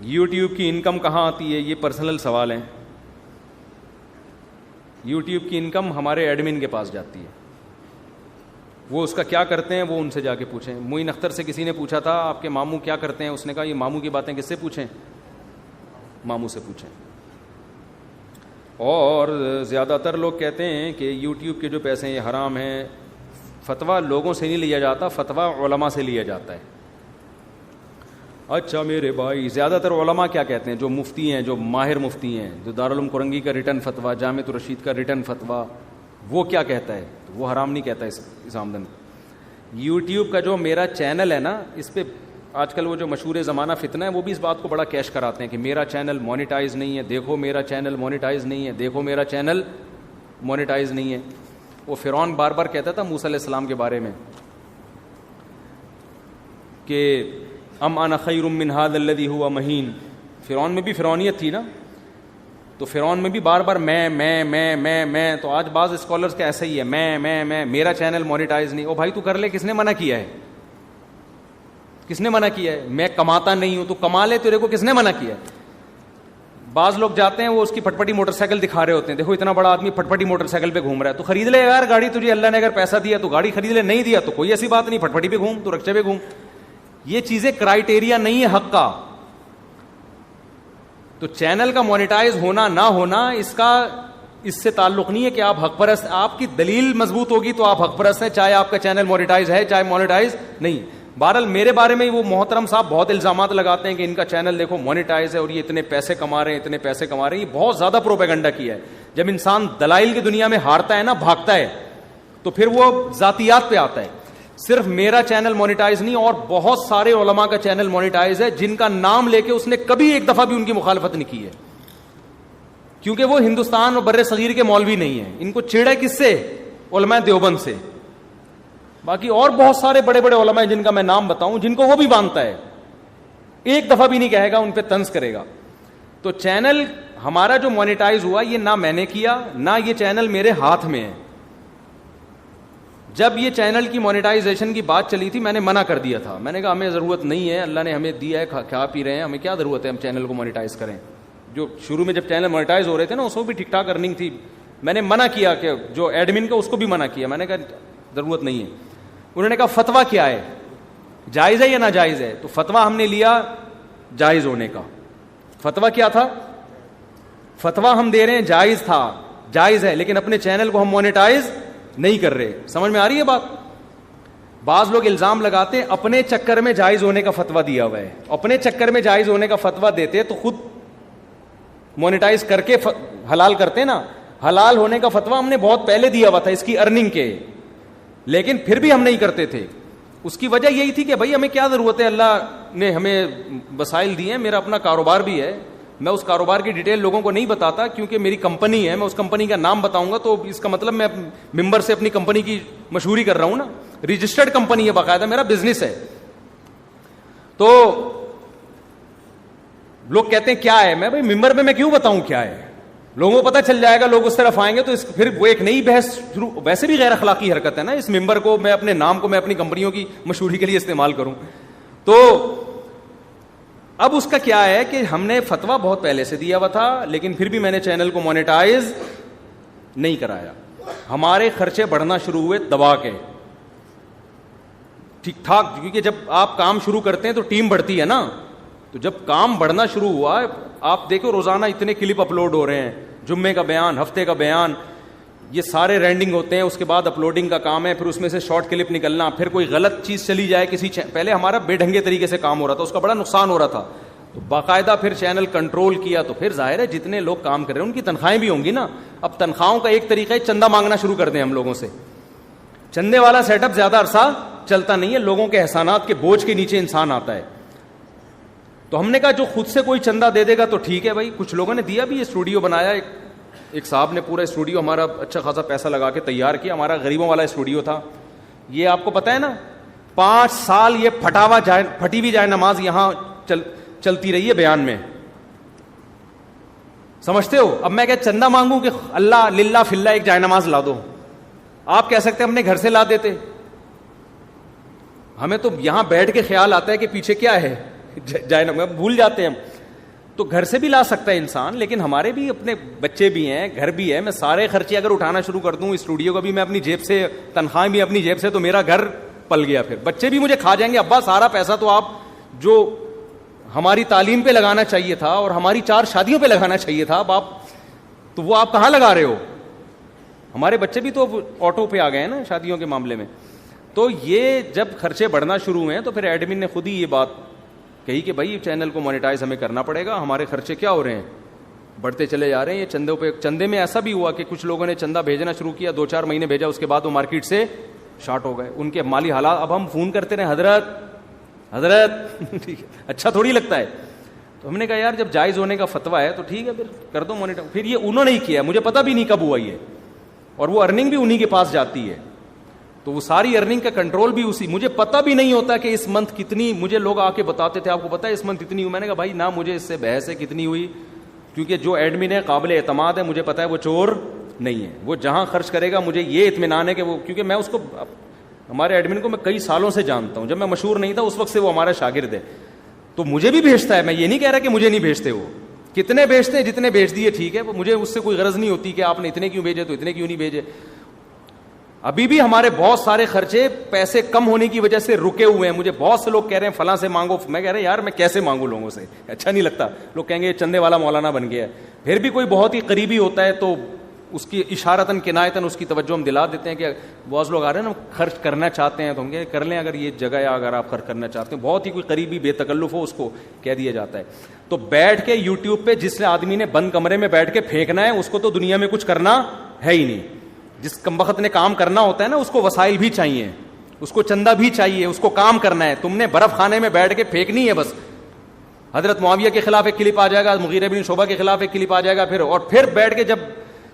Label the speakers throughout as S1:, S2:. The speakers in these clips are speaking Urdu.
S1: یوٹیوب کی انکم کہاں آتی ہے؟ یہ پرسنل سوال ہیں. یوٹیوب کی انکم ہمارے ایڈمن کے پاس جاتی ہے, وہ اس کا کیا کرتے ہیں وہ ان سے جا کے پوچھیں. معین اختر سے کسی نے پوچھا تھا آپ کے ماموں کیا کرتے ہیں, اس نے کہا یہ ماموں کی باتیں کس سے پوچھیں, ماموں سے پوچھیں. اور زیادہ تر لوگ کہتے ہیں کہ یوٹیوب کے جو پیسے ہیں یہ حرام ہیں. فتویٰ لوگوں سے نہیں لیا جاتا, فتویٰ علماء سے لیا جاتا ہے. اچھا میرے بھائی, زیادہ تر علماء کیا کہتے ہیں, جو مفتی ہیں, جو ماہر مفتی ہیں, جو دارالعلوم کرنگی کا ریٹن فتویٰ, جامعۃ الرشید کا ریٹن فتویٰ, وہ کیا کہتا ہے؟ وہ حرام نہیں کہتا اس آمدن. یوٹیوب کا جو میرا چینل ہے نا, اس پہ آج کل وہ جو مشہور زمانہ فتنہ ہے, وہ بھی اس بات کو بڑا کیش کراتے ہیں کہ میرا چینل مونیٹائز نہیں ہے, دیکھو میرا چینل مونیٹائز نہیں ہے, دیکھو میرا چینل مونیٹائز نہیں ہے. وہ فرعون بار بار کہتا تھا موسیٰ علیہ السلام کے بارے میں کہ ام انا خیر من ھذا الذی ھو مہین. فرعون میں بھی فرعونیت تھی نا, تو فرعون میں بھی بار بار میں. تو آج بعض اسکالرز کا ایسا ہی ہے, میں میرا چینل مونیٹائز نہیں. او بھائی تو کر لے, کس نے منع کیا ہے, کس نے منع کیا ہے؟ میں کماتا نہیں ہوں تو کما لے, تیرے کو کس نے منع کیا ہے؟ بعض لوگ جاتے ہیں وہ اس کی پھٹ پٹی موٹر سائیکل دکھا رہے ہوتے ہیں, دیکھو اتنا بڑا آدمی پھٹ پٹی موٹر سائیکل پہ گھوم رہا ہے, تو خرید لے یار گاڑی, تجھے اللہ نے اگر پیسہ دیا تو گاڑی خرید لے, نہیں دیا تو کوئی ایسی بات نہیں, پھٹ پٹی پہ گھوم, تو رکشے پہ گھوم. یہ چیزیں کرائیٹیریا نہیں ہے حق کا. تو چینل کا مونیٹائز ہونا نہ ہونا اس سے تعلق نہیں ہے کہ آپ حق پرست, آپ کی دلیل مضبوط ہوگی تو آپ حق پرست ہیں, چاہے آپ کا چینل مونیٹائز ہے چاہے مونیٹائز نہیں. بہرحال میرے بارے میں وہ محترم صاحب بہت الزامات لگاتے ہیں کہ ان کا چینل دیکھو مونیٹائز ہے اور یہ اتنے پیسے کما رہے ہیں, اتنے پیسے کما رہے ہیں. یہ بہت زیادہ پروپیگنڈا کیا ہے. جب انسان دلائل کی دنیا میں ہارتا ہے نا, بھاگتا ہے, تو پھر وہ ذاتیات پہ آتا ہے. صرف میرا چینل مونیٹائز نہیں, اور بہت سارے علماء کا چینل مونیٹائز ہے جن کا نام لے کے اس نے کبھی ایک دفعہ بھی ان کی مخالفت نہیں کی ہے, کیونکہ وہ ہندوستان اور بر صغیر کے مولوی نہیں ہیں. ان کو چیڑا کس سے؟ علماء دیوبند سے. باقی اور بہت سارے بڑے بڑے علماء جن کا میں نام بتاؤں, جن کو وہ بھی مانتا ہے, ایک دفعہ بھی نہیں کہے گا, ان پہ طنز کرے گا. تو چینل ہمارا جو مونیٹائز ہوا یہ نہ میں نے کیا, نہ یہ چینل میرے ہاتھ میں ہے. جب یہ چینل کی مونیٹائزیشن کی بات چلی تھی میں نے منع کر دیا تھا. میں نے کہا ہمیں ضرورت نہیں ہے, اللہ نے ہمیں دیا ہے, کھا پی رہے ہیں, ہمیں کیا ضرورت ہے ہم چینل کو مونیٹائز کریں. جو شروع میں جب چینل مونیٹائز ہو رہے تھے نا, اس کو بھی ٹھیک ٹھاک ارننگ تھی. میں نے منع کیا کہ جو ایڈمن کا اس کو بھی منع کیا, میں نے کہا ضرورت نہیں ہے. انہوں نے کہا فتویٰ کیا ہے, جائز ہے یا ناجائز ہے؟ تو فتویٰ ہم نے لیا جائز ہونے کا. فتویٰ کیا تھا؟ فتویٰ ہم دے رہے ہیں جائز تھا, جائز ہے, لیکن اپنے چینل کو ہم مونیٹائز نہیں کر رہے. سمجھ میں آ رہی ہے بات؟ بعض لوگ الزام لگاتے ہیں اپنے چکر میں جائز ہونے کا فتویٰ دیا ہوا ہے. اپنے چکر میں جائز ہونے کا فتویٰ دیتے تو خود مونیٹائز کر کے حلال کرتے نا. حلال ہونے کا فتویٰ ہم نے بہت پہلے دیا ہوا تھا اس کی ارننگ کے, لیکن پھر بھی ہم نہیں کرتے تھے. اس کی وجہ یہی تھی کہ بھائی ہمیں کیا ضرورت ہے, اللہ نے ہمیں وسائل دیے ہیں, میرا اپنا کاروبار بھی ہے. میں اس کاروبار کی ڈیٹیل لوگوں کو نہیں بتاتا کیونکہ میری کمپنی ہے, میں اس کمپنی کا نام بتاؤں گا تو اس کا مطلب میں ممبر سے اپنی کمپنی کی مشہوری کر رہا ہوں نا. رجسٹرڈ کمپنی ہے, باقاعدہ میرا بزنس ہے. تو لوگ کہتے ہیں کیا ہے, میں بھائی ممبر میں کیوں بتاؤں کیا ہے, لوگوں کو پتہ چل جائے گا, لوگ اس طرف آئیں گے تو پھر وہ ایک نئی بحث شروع. ویسے بھی غیر اخلاقی حرکت ہے نا اس ممبر کو میں اپنے نام کو میں اپنی کمپنیوں کی مشہوری کے لیے استعمال کروں. تو اب اس کا کیا ہے کہ ہم نے فتویٰ بہت پہلے سے دیا ہوا تھا, لیکن پھر بھی میں نے چینل کو مونیٹائز نہیں کرایا. ہمارے خرچے بڑھنا شروع ہوئے دبا کے, ٹھیک ٹھاک, کیونکہ جب آپ کام شروع کرتے ہیں تو ٹیم بڑھتی ہے نا. تو جب کام بڑھنا شروع ہوا, آپ دیکھو روزانہ اتنے کلپ اپلوڈ ہو رہے ہیں, جمعے کا بیان, ہفتے کا بیان, یہ سارے رینڈنگ ہوتے ہیں, اس کے بعد اپلوڈنگ کا کام ہے, پھر اس میں سے شارٹ کلپ نکلنا, پھر کوئی غلط چیز چلی جائے کسی پہلے ہمارا بے ڈھنگے طریقے سے کام ہو رہا تھا, اس کا بڑا نقصان ہو رہا تھا. تو باقاعدہ پھر چینل کنٹرول کیا, تو پھر ظاہر ہے جتنے لوگ کام کر رہے ہیں ان کی تنخواہیں بھی ہوں گی نا. اب تنخواہوں کا ایک طریقہ ہے چندہ مانگنا شروع کر دیں ہم لوگوں سے. چندے والا سیٹ اپ زیادہ عرصہ چلتا نہیں ہے, لوگوں کے احسانات کے بوجھ کے نیچے انسان آتا ہے. تو ہم نے کہا جو خود سے کوئی چندہ دے دے گا تو ٹھیک ہے بھائی. کچھ لوگوں نے دیا بھی, اسٹوڈیو بنایا, ایک صاحب نے پورا اسٹوڈیو ہمارا اچھا خاصا پیسہ لگا کے تیار کیا. ہمارا غریبوں والا اسٹوڈیو تھا. یہ آپ کو پتہ ہے نا 5 سال یہ پھٹی ہوئی جائے نماز یہاں چلتی رہی ہے بیان میں, سمجھتے ہو. اب میں کیا چندہ مانگوں کہ اللہ للہ فلہ ایک جائے نماز لا دو؟ آپ کہہ سکتے ہیں اپنے گھر سے لا دیتے. ہمیں تو یہاں بیٹھ کے خیال آتا ہے کہ پیچھے کیا ہے, جائے نماز بھول جاتے ہیں ہم. تو گھر سے بھی لا سکتا ہے انسان, لیکن ہمارے بھی اپنے بچے بھی ہیں, گھر بھی ہے. میں سارے خرچے اگر اٹھانا شروع کر دوں, اسٹوڈیو کا بھی میں اپنی جیب سے, تنخواہیں بھی اپنی جیب سے, تو میرا گھر پل گیا. پھر بچے بھی مجھے کھا جائیں گے, ابا سارا پیسہ تو آپ جو ہماری تعلیم پہ لگانا چاہیے تھا اور ہماری 4 شادیوں پہ لگانا چاہیے تھا, اب آپ تو وہ آپ کہاں لگا رہے ہو. ہمارے بچے بھی تو آٹو پہ آ گئے ہیں نا شادیوں کے معاملے میں. تو یہ جب خرچے بڑھنا شروع ہوئے تو پھر ایڈمن نے خود ہی یہ بات کہی کہ بھائی چینل کو مانیٹائز ہمیں کرنا پڑے گا, ہمارے خرچے کیا ہو رہے ہیں, بڑھتے چلے جا رہے ہیں. یہ چندوں پہ, چندے میں ایسا بھی ہوا کہ کچھ لوگوں نے چندہ بھیجنا شروع کیا, 2-4 مہینے بھیجا, اس کے بعد وہ مارکیٹ سے شارٹ ہو گئے, ان کے مالی حالات. اب ہم فون کرتے رہے, حضرت اچھا تھوڑی لگتا ہے. تو ہم نے کہا یار جب جائز ہونے کا فتویٰ ہے تو ٹھیک ہے پھر کر دو مانیٹائز. پھر یہ انہوں نے ہی کیا, مجھے پتہ بھی نہیں کب ہوا یہ, اور وہ ارننگ بھی انہی کے پاس جاتی ہے. تو وہ ساری ارننگ کا کنٹرول بھی اسی, مجھے پتہ بھی نہیں ہوتا کہ اس منتھ کتنی, مجھے لوگ آ کے بتاتے تھے آپ کو پتہ ہے اس منتھ اتنی ہوئی. میں نے کہا بھائی نہ مجھے اس سے بحث ہے کتنی ہوئی, کیونکہ جو ایڈمن ہے قابل اعتماد ہے, مجھے پتہ ہے وہ چور نہیں ہے. وہ جہاں خرچ کرے گا مجھے یہ اطمینان ہے کہ وہ, کیونکہ میں اس کو, ہمارے ایڈمن کو میں کئی سالوں سے جانتا ہوں, جب میں مشہور نہیں تھا اس وقت سے وہ ہمارا شاگرد ہے, تو مجھے بھی بھیجتا ہے. میں یہ نہیں کہہ رہا کہ مجھے نہیں بھیجتے, وہ کتنے بھیجتے ہیں, جتنے بھیج دیے ٹھیک ہے, مجھے اس سے کوئی غرض نہیں ہوتی کہ آپ نے اتنے کیوں بھیجے تو اتنے کیوں نہیں بھیجے. ابھی بھی ہمارے بہت سارے خرچے پیسے کم ہونے کی وجہ سے رکے ہوئے ہیں. مجھے بہت سے لوگ کہہ رہے ہیں فلاں سے مانگو, میں کہہ رہا یار میں کیسے مانگوں لوگوں سے, اچھا نہیں لگتا. لوگ کہیں گے چندے والا مولانا بن گیا ہے. پھر بھی کوئی بہت ہی قریبی ہوتا ہے تو اس کی اشارتاً کنایتاً اس کی توجہ ہم دلا دیتے ہیں کہ بہت لوگ آ رہے ہیں نا خرچ کرنا چاہتے ہیں, تو ہم کر لیں اگر یہ جگہ ہے اگر آپ خرچ کرنا چاہتے ہیں. بہت ہی کوئی قریبی بے تکلف ہو اس کو کہہ دیا جاتا ہے. تو بیٹھ کے یوٹیوب پہ جس آدمی نے بند کمرے میں بیٹھ کے پھینکنا ہے اس کو تو دنیا میں کچھ کرنا ہے ہی نہیں. جس کمبخت نے کام کرنا ہوتا ہے نا اس کو وسائل بھی چاہیے, اس کو چندہ بھی چاہیے, اس کو کام کرنا ہے. تم نے برف خانے میں بیٹھ کے پھینکنی ہے بس. حضرت معاویہ کے خلاف ایک کلپ آ جائے گا, مغیرہ بن شعبہ کے خلاف ایک کلپ آ جائے گا, پھر بیٹھ کے جب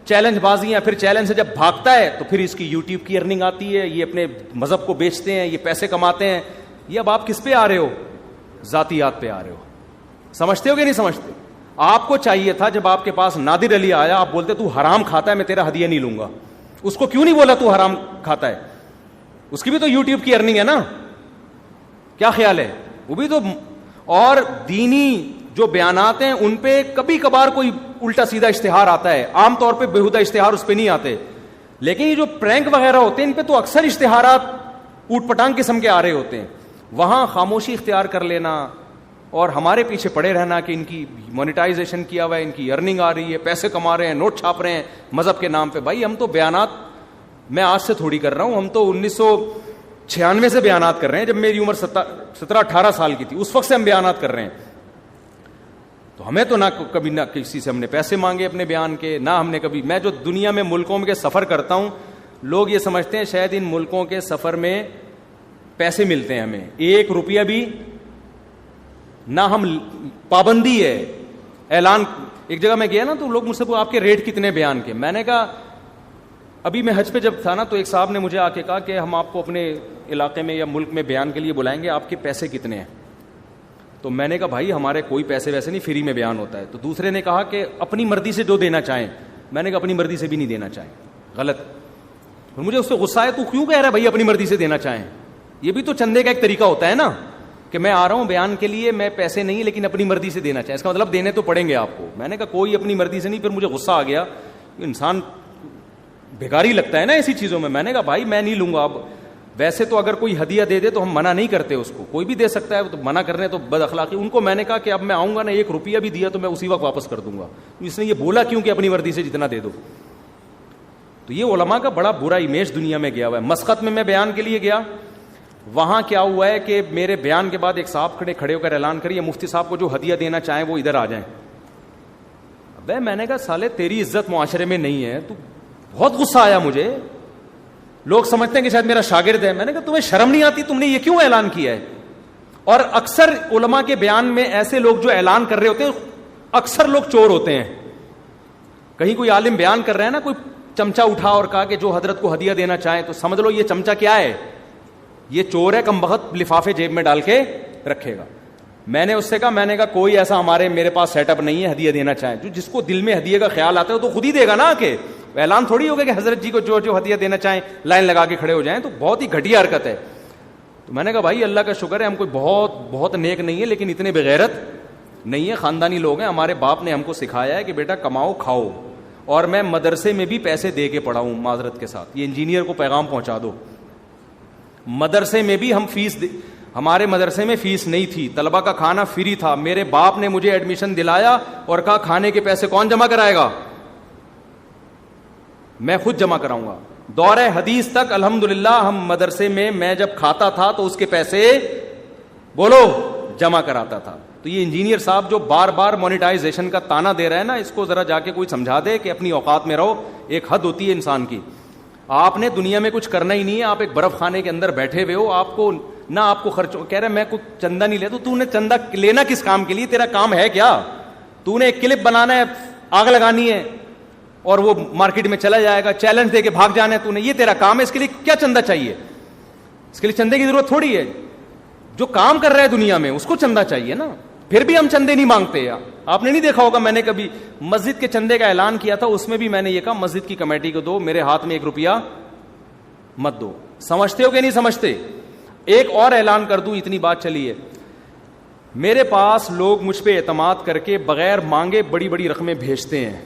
S1: چیلنج بازیاں, پھر چیلنج سے جب بھاگتا ہے تو پھر اس کی یوٹیوب کی ارننگ آتی ہے, یہ اپنے مذہب کو بیچتے ہیں, یہ پیسے کماتے ہیں. یہ اب آپ کس پہ آ رہے ہو, ذاتیات پہ آ رہے ہو. سمجھتے ہو کہ نہیں سمجھتے؟ آپ کو چاہیے تھا جب آپ کے پاس نادر علی آیا آپ بولتے تو حرام کھاتا ہے میں تیرا ہدیہ نہیں لوں گا. اس کو کیوں نہیں بولا تو حرام کھاتا ہے؟ اس کی بھی تو یوٹیوب کی ارننگ ہے نا, کیا خیال ہے؟ وہ بھی تو. اور دینی جو بیانات ہیں ان پہ کبھی کبھار کوئی الٹا سیدھا اشتہار آتا ہے, عام طور پہ بےہودہ اشتہار اس پہ نہیں آتے, لیکن یہ جو پرینک وغیرہ ہوتے ہیں ان پہ تو اکثر اشتہارات اوٹ پٹانگ قسم کے آ رہے ہوتے ہیں. وہاں خاموشی اختیار کر لینا اور ہمارے پیچھے پڑے رہنا کہ ان کی مونیٹائزیشن کیا ہوا ہے, ان کی ارننگ آ رہی ہے, پیسے کما رہے ہیں, نوٹ چھاپ رہے ہیں مذہب کے نام پہ. بھائی ہم تو بیانات میں آج سے تھوڑی کر رہا ہوں, ہم تو 1996 سے بیانات کر رہے ہیں, جب میری عمر 17-18 سال کی تھی اس وقت سے ہم بیانات کر رہے ہیں. تو ہمیں تو نہ کبھی نہ کسی سے ہم نے پیسے مانگے اپنے بیان کے, نہ ہم نے کبھی. میں جو دنیا میں ملکوں کے سفر کرتا ہوں, لوگ یہ سمجھتے ہیں شاید ان ملکوں کے سفر میں پیسے ملتے ہیں, ہمیں 1 روپیہ بھی نہ. ہم پابندی ہے اعلان. ایک جگہ میں گیا نا تو لوگ مجھ سے آپ کے ریٹ کتنے بیان کے. میں نے کہا ابھی میں حج پہ جب تھا نا تو ایک صاحب نے مجھے آ کے کہا کہ ہم آپ کو اپنے علاقے میں یا ملک میں بیان کے لیے بلائیں گے, آپ کے پیسے کتنے ہیں؟ تو میں نے کہا بھائی ہمارے کوئی پیسے ویسے نہیں, فری میں بیان ہوتا ہے. تو دوسرے نے کہا کہ اپنی مرضی سے جو دینا چاہیں. میں نے کہا اپنی مرضی سے بھی نہیں دینا چاہیں, غلط. اور مجھے اس سے غصہ ہے, تو کیوں کہہ رہا ہے بھائی اپنی مرضی سے دینا چاہیں؟ یہ بھی تو چندے کا ایک طریقہ ہوتا ہے نا کہ میں آ رہا ہوں بیان کے لیے, میں پیسے نہیں لیکن اپنی مرضی سے دینا چاہیں, اس کا مطلب دینے تو پڑیں گے آپ کو. میں نے کہا کوئی اپنی مرضی سے نہیں. پھر مجھے غصہ آ گیا, انسان بھیگاری لگتا ہے نا ایسی چیزوں میں. میں نے کہا بھائی میں نہیں لوں گا. اب ویسے تو اگر کوئی ہدیہ دے دے تو ہم منع نہیں کرتے, اس کو کوئی بھی دے سکتا ہے, تو منع کرنے تو بد اخلاقی. ان کو میں نے کہا کہ اب میں آؤں گا نا 1 روپیہ بھی دیا تو میں اسی وقت واپس کر دوں گا. اس نے یہ بولا کیوں کہ اپنی مرضی سے جتنا دے دو. تو یہ علماء کا بڑا برا امیج دنیا میں گیا ہوا ہے. مسقط میں میں بیان کے لیے گیا, وہاں کیا ہوا ہے کہ میرے بیان کے بعد ایک صاحب کھڑے ہو کر اعلان کریے مفتی صاحب کو جو ہدیہ دینا چاہیں وہ ادھر آ جائیں. ابے میں نے کہا سالے تیری عزت معاشرے میں نہیں ہے. تو بہت غصہ آیا مجھے. لوگ سمجھتے ہیں کہ شاید میرا شاگرد ہے. میں نے کہا تمہیں شرم نہیں آتی, تم نے یہ کیوں اعلان کیا ہے؟ اور اکثر علماء کے بیان میں ایسے لوگ جو اعلان کر رہے ہوتے ہیں اکثر لوگ چور ہوتے ہیں. کہیں کوئی عالم بیان کر رہا ہے نا, کوئی چمچہ اٹھا اور کہا کہ جو حضرت کو ہدیہ دینا چاہیں, تو سمجھ لو یہ چمچہ کیا ہے, یہ چور ہے, کم بخت لفافے جیب میں ڈال کے رکھے گا. میں نے اس سے کہا, میں نے کہا کوئی ایسا میرے پاس سیٹ اپ نہیں ہے ہدیہ دینا چاہیں. جو جس کو دل میں ہدیہ کا خیال آتا ہے تو خود ہی دے گا نا, کہ اعلان تھوڑی ہوگا کہ حضرت جی کو جو ہدیہ دینا چاہیں لائن لگا کے کھڑے ہو جائیں. تو بہت ہی گھٹیا حرکت ہے. تو میں نے کہا بھائی اللہ کا شکر ہے ہم کوئی بہت نیک نہیں ہے, لیکن اتنے بغیرت نہیں ہے, خاندانی لوگ ہیں. ہمارے باپ نے ہم کو سکھایا ہے کہ بیٹا کماؤ کھاؤ, اور میں مدرسے میں بھی پیسے دے کے پڑھا ہوں. معذرت کے ساتھ یہ انجینئر کو پیغام پہنچا دو, مدرسے میں بھی ہم ہمارے مدرسے میں فیس نہیں تھی, طلبہ کا کھانا فری تھا. میرے باپ نے مجھے ایڈمیشن دلایا اور کہا کھانے کے پیسے کون جمع کرائے گا, میں خود جمع کراؤں گا. دور حدیث تک الحمدللہ ہم مدرسے میں جب کھاتا تھا تو اس کے پیسے بولو جمع کراتا تھا. تو یہ انجینئر صاحب جو بار بار مونیٹائزیشن کا تانا دے رہا ہے نا, اس کو ذرا جا کے کوئی سمجھا دے کہ اپنی اوقات میں رہو. ایک حد ہوتی ہے انسان کی. آپ نے دنیا میں کچھ کرنا ہی نہیں ہے, آپ ایک برف خانے کے اندر بیٹھے ہوئے ہو, آپ کو نہ آپ کو خرچ کہہ رہے میں کچھ چندہ نہیں لیتا. تو نے چندہ لینا کس کام کے لیے, تیرا کام ہے کیا؟ تو نے ایک کلپ بنانا ہے, آگ لگانی ہے اور وہ مارکیٹ میں چلا جائے گا, چیلنج دے کے بھاگ جانا ہے تو نے, یہ تیرا کام ہے. اس کے لیے کیا چندہ چاہیے؟ اس کے لیے چندے کی ضرورت تھوڑی ہے. جو کام کر رہا ہے دنیا میں اس کو چندہ چاہیے نا. پھر بھی ہم چندے نہیں مانگتے. آپ نے نہیں دیکھا ہوگا, میں نے کبھی مسجد کے چندے کا اعلان کیا تھا, اس میں بھی میں نے یہ کہا مسجد کی کمیٹی کو دو, میرے ہاتھ میں 1 روپیہ مت دو. سمجھتے ہو کہ نہیں سمجھتے؟ ایک اور اعلان کر دوں, اتنی بات چلی ہے. میرے پاس لوگ مجھ پہ اعتماد کر کے بغیر مانگے بڑی بڑی رقمیں بھیجتے ہیں.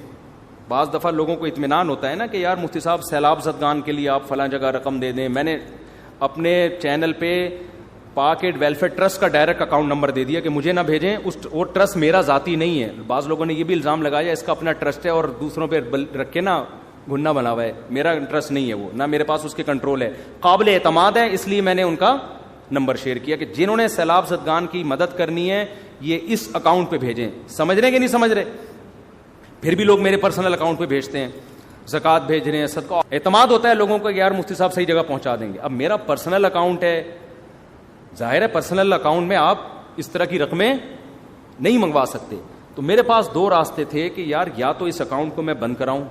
S1: بعض دفعہ لوگوں کو اطمینان ہوتا ہے نا کہ یار مفتی صاحب سیلاب زدگان کے لیے آپ فلاں جگہ رقم دے دیں. میں نے اپنے چینل پہ پاک ایڈ ویلفیئر ٹرسٹ کا ڈائریکٹ اکاؤنٹ نمبر دے دیا کہ مجھے نہ بھیجیں. وہ ٹرسٹ میرا ذاتی نہیں ہے. بعض لوگوں نے یہ بھی الزام لگایا اس کا اپنا ٹرسٹ ہے اور دوسروں پہ رکھ کے نا گھننا بنا ہوا ہے. میرا ٹرسٹ نہیں ہے وہ, نہ میرے پاس اس کے کنٹرول ہے. قابل اعتماد ہے, اس لیے میں نے ان کا نمبر شیئر کیا کہ جنہوں نے سیلاب زدگان کی مدد کرنی ہے یہ اس اکاؤنٹ پہ بھیجیں. سمجھ رہے کہ نہیں سمجھ رہے؟ پھر بھی لوگ میرے پرسنل اکاؤنٹ پہ بھیجتے ہیں, زکوٰۃ بھیج رہے ہیں, صدقہ. اعتماد ہوتا ہے لوگوں کو کہ یار مفتی صاحب صحیح جگہ پہنچا دیں گے. اب میرا پرسنل اکاؤنٹ ہے, ظاہر ہے پرسنل اکاؤنٹ میں آپ اس طرح کی رقمیں نہیں منگوا سکتے. تو میرے پاس 2 راستے تھے کہ یار یا تو اس اکاؤنٹ کو میں بند کراؤں.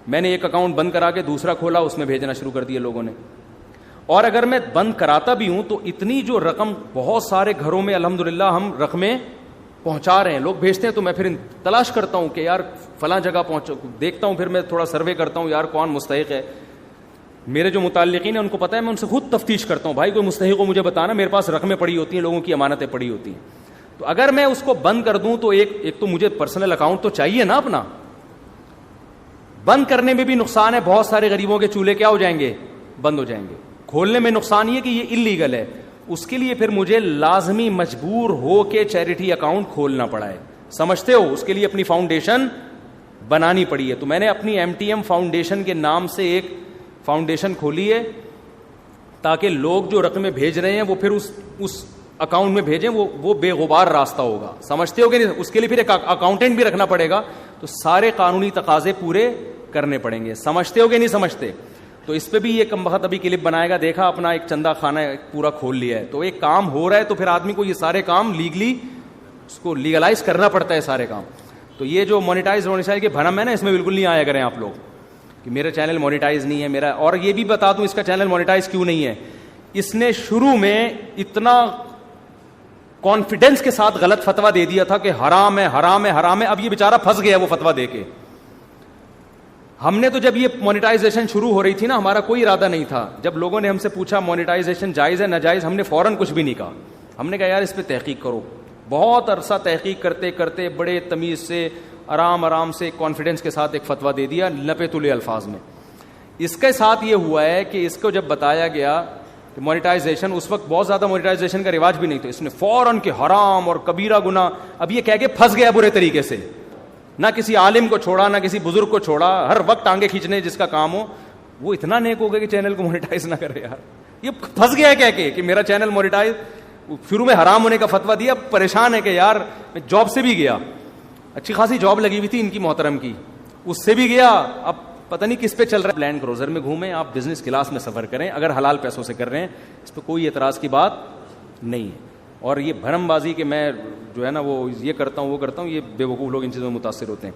S1: میں نے ایک اکاؤنٹ بند کرا کے دوسرا کھولا, اس میں بھیجنا شروع کر دیا لوگوں نے. اور اگر میں بند کراتا بھی ہوں تو اتنی جو رقم بہت سارے گھروں میں الحمدللہ ہم رقمیں پہنچا رہے ہیں, لوگ بھیجتے ہیں, تو میں پھر تلاش کرتا ہوں کہ یار فلاں جگہ پہنچ, دیکھتا ہوں, پھر میں تھوڑا سروے کرتا ہوں یار کون مستحق ہے. میرے جو متعلقین ہیں ان کو پتہ ہے, میں ان سے خود تفتیش کرتا ہوں, بھائی کوئی مستحق ہو مجھے بتانا, میرے پاس رقمیں پڑی ہوتی ہیں, لوگوں کی امانتیں پڑی ہوتی ہیں. تو اگر میں اس کو بند کر دوں تو ایک تو مجھے پرسنل اکاؤنٹ تو چاہیے نا اپنا. بند کرنے میں بھی نقصان ہے, بہت سارے غریبوں کے چولہے کیا ہو جائیں گے, بند ہو جائیں گے. کھولنے میں نقصان یہ کہ یہ انلیگل ہے, اس کے لیے پھر مجھے لازمی مجبور ہو کے چیریٹی اکاؤنٹ کھولنا پڑا ہے. سمجھتے ہو؟ اس کے لیے اپنی فاؤنڈیشن بنانی پڑی ہے. تو میں نے اپنی MTM فاؤنڈیشن کے نام سے ایک فاؤنڈیشن کھولی ہے تاکہ لوگ جو رقمیں بھیج رہے ہیں وہ پھر اس اکاؤنٹ میں بھیجیں, وہ بے غبار راستہ ہوگا. سمجھتے ہو کہ نہیں؟ اس کے لیے پھر ایک اکاؤنٹنٹ بھی رکھنا پڑے گا, تو سارے قانونی تقاضے پورے کرنے پڑیں گے. سمجھتے ہو کہ نہیں سمجھتے؟ تو اس پہ بھی یہ کم وقت ابھی کلپ بنائے گا, دیکھا اپنا ایک چندہ خانہ پورا کھول لیا ہے. تو ایک کام ہو رہا ہے تو پھر آدمی کو یہ سارے کام لیگلی اس کو لیگلائز کرنا پڑتا ہے سارے کام. تو یہ جو مونیٹائز ہونے چاہیے کہ بھرم ہے نا, اس میں بالکل نہیں آیا کریں آپ لوگ کہ میرا چینل مونیٹائز نہیں ہے میرا. اور یہ بھی بتا دوں اس کا چینل مونیٹائز کیوں نہیں ہے. اس نے شروع میں اتنا کانفیڈنس کے ساتھ غلط فتویٰ دے دیا تھا کہ حرام ہے حرام ہے حرام ہے. اب یہ بیچارہ پھنس گیا وہ فتویٰ دے کے. ہم نے تو جب یہ مونیٹائزیشن شروع ہو رہی تھی نا, ہمارا کوئی ارادہ نہیں تھا. جب لوگوں نے ہم سے پوچھا مونیٹائزیشن جائز ہے ناجائز, ہم نے فوراً کچھ بھی نہیں کہا. ہم نے کہا یار اس پہ تحقیق کرو. بہت عرصہ تحقیق کرتے کرتے بڑے تمیز سے آرام سے کانفیڈنس کے ساتھ ایک فتویٰ دے دیا لپے تلے الفاظ میں. اس کے ساتھ یہ ہوا ہے کہ اس کو جب بتایا گیا کہ مونیٹائزیشن, اس وقت بہت زیادہ مونیٹائزیشن کا رواج بھی نہیں تھا, اس نے فوراً کہ حرام اور کبیرہ گناہ. اب یہ کہہ کے پھنس گیا برے طریقے سے, نہ کسی عالم کو چھوڑا نہ کسی بزرگ کو چھوڑا, ہر وقت ٹانگے کھینچنے جس کا کام ہو. وہ اتنا نیک ہو گیا کہ چینل کو مونیٹائز نہ کرے. یار یہ پھنس گیا ہے کہہ کے کہ میرا چینل مونیٹائز. شروع میں حرام ہونے کا فتویٰ دیا, پریشان ہے کہ یار میں جاب سے بھی گیا, اچھی خاصی جاب لگی ہوئی تھی ان کی محترم کی, اس سے بھی گیا. اب پتہ نہیں کس پہ چل رہا ہے. لینڈ کروزر میں گھومیں آپ, بزنس کلاس میں سفر کریں, اگر حلال پیسوں سے کر رہے ہیں اس پہ کوئی اعتراض کی بات نہیں ہے. اور یہ بھرم بازی کہ میں جو ہے نا وہ یہ کرتا ہوں وہ کرتا ہوں, یہ بے وقوف لوگ ان چیزوں میں متاثر ہوتے ہیں.